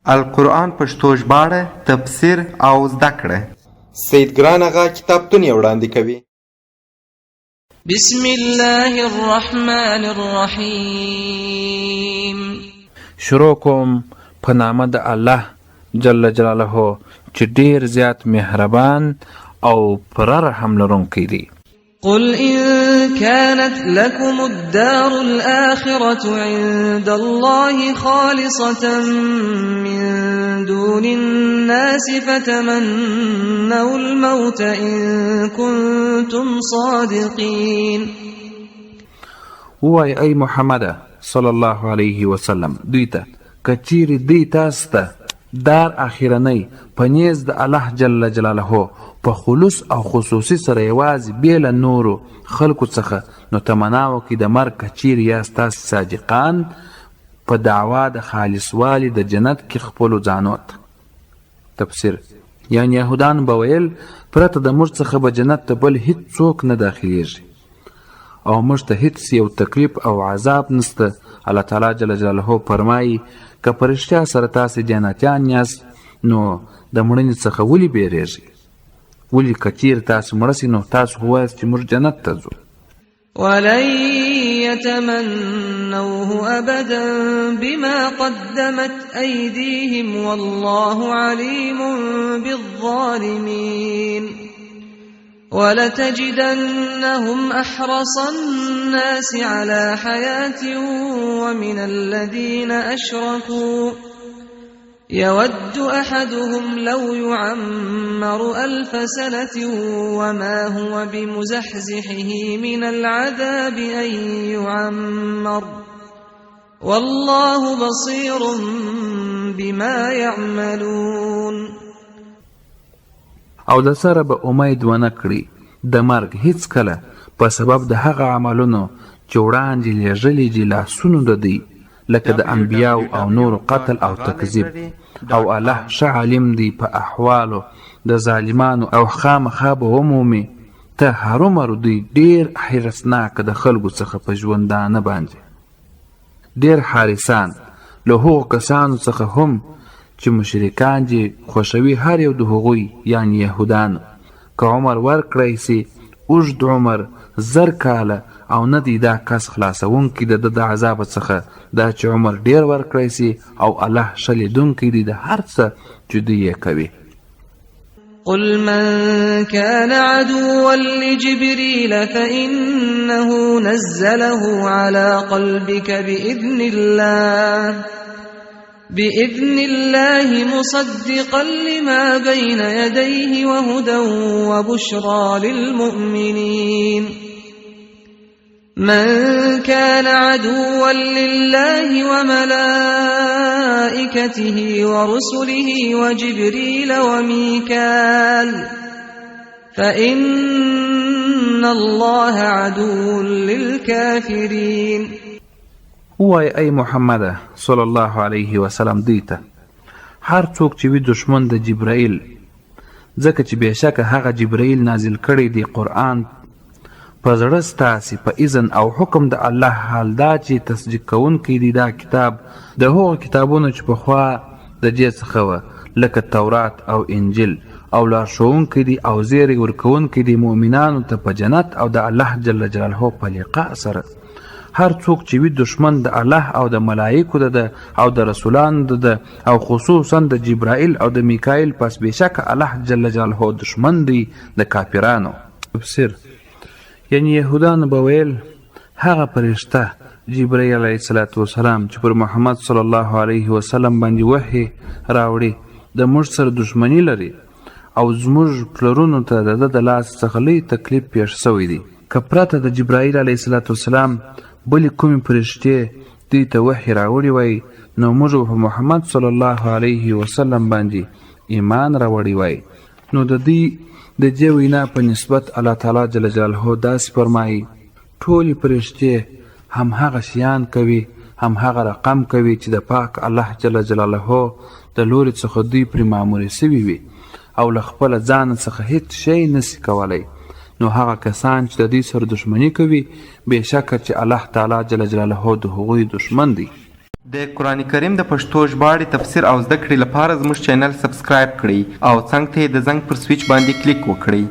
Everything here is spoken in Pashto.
القرآن پښتو ژباړه، تفسیر او زده کړه. سید ګران اغا کتابتون یې وړاندې کوي. بسم الله الرحمن الرحیم. شروع کوم په نامه د الله جل جلاله چې ډیر زیات مهربان او پر رحم لرونکی دی. قل إن كانت لكم الدار الآخرة عند الله خالصة من دون الناس فتمنوا الموت إن كنتم صادقين. وای ای محمد صلی الله علیه وسلم دوی ته کچیر دی تاسو ته دار اخیرنی پنیز د الله جل جلاله په خلوص او خصوصي سره یوازې بیل نورو خلکو څخه نو تمناو کې د مرګ کچیر یا تاسو صادقان په دعوا د خالص والی د جنت کې خپل ځانوت. تفسیر یعنی يهودان به ویل پرته د موږ څخه به جنت ته بل هیڅ څوک نه داخليږي او موږ ته هیڅ یو تکلیف او عذاب نشته. الله تعالی جل جلاله فرمایي که پرشتیا سره تاسو جنتیان یاست نو د مړینې څخه ولې بیریږئ؟ ولې کچیر تاسو مړه سئ نو تاسو ووایاست چې موږ جنت ته ځو. ولن يتمنوه أبدا بما قدمت أيديهم والله عليم بالظالمين. ولتجدنهم أحرص الناس على حياة ومن الذين أشركوا يود أحدهم لو يعمر 1000 سنة وما هو بمزحزحه من العذاب أن يعمر والله بصير بما يعملون. او د سره به امید ونه کړي د مرګ هیڅ کله په سبب د هغه عملونو چې وړاندې لېږلي دي لاسونو د دوی لکه د انبیاو او نورو قتل او تکذیب. او الله ښه عالم دی په احوالو د ظالمانو او خامخا به ومومي ته هرومرو دوی ډېر حرصناک د خلکو څخه په ژوندانه باندې ډېر حارسان له هغو کسانو څخه هم چې مشرکان دي خوښوي هر یو د هغوی یعنی یهودانو که عمر ورکړی سي اوږد عمر 1000 کاله او نه دی دا کس خلاصونکی د عذاب څخه دا چې عمر ډیر ورکړی سي او الله ښه لیدونکی دی د هر څه چې دوی یې کوي. قل من كان عدوا لجبريل فإنه نزله على قلبك بإذن الله مصدقا لما بين يديه وهدى وبشرى للمؤمنين. من كان عدوا لله وملائكته ورسله وجبريل وميكال فإن الله عدو للكافرين. وای ای محمد صلی الله علیه وسلم دوی ته هر څوک چې وي دشمن د جبرائیل ځکه چې بېشکه هغه جبرائیل نازل کړی دی قرآن په زړه ستاسې په اذن او حکم د الله حال دا چې تصدیق کوونکی دی دا کتاب د هغو کتابونو چې پخوا د دې څخه وه لکه تورات او انجیل او لارښوونکی دی او زیری ورکوونکی دی مؤمنانو ته په جنت او د الله جل جلاله په لقاء سره. هر څوک چې وي دشمن د الله او د ملائکو ده او د رسولانو ده او خصوصا د جبرائیل او د میکائیل پس بېشکه الله جل جلاله دشمن دی د کافرانو. تفسیر یعنی یهودان به ویل هغه فرشته جبرائیل علیه السلام چې پر محمد صلی الله علیه وسلم باندې وحی راوړي د موږ سره دشمنی لري او زموږ پلرونو ته د لاس څخه لوی تکلیف پیښ شوی دی. که پرته د جبرائیل علیه السلام بلې کومې فرشتې دوی ته وحی راوړی وای نو موږ په محمد صلی الله علیه وسلم باندې ایمان راوړی وای. نو د دې د دې وینا په نسبت الله تعالی جل جلاله داسې فرمایي ټولې فرشتې هم هغه شیان کوي هم هغه رقم کوي چې د پاک الله جل جلاله د لوري څخه دوی پرې مامورې سوي وي او له خپله ځان څخه هیڅ شی نسي کولی. نو هغه کسان چې د دې سره دشمنی کوي بېشکه چې الله تعالی جل جلاله د هغوی دشمن دی. د قرآن کریم د پښتو ژباړې تفسیر او زده کړې لپاره زموږ چینل سبسکرایب کړئ او څنګ ته یې د زنګ پر سویچ باندې کلیک وکړئ.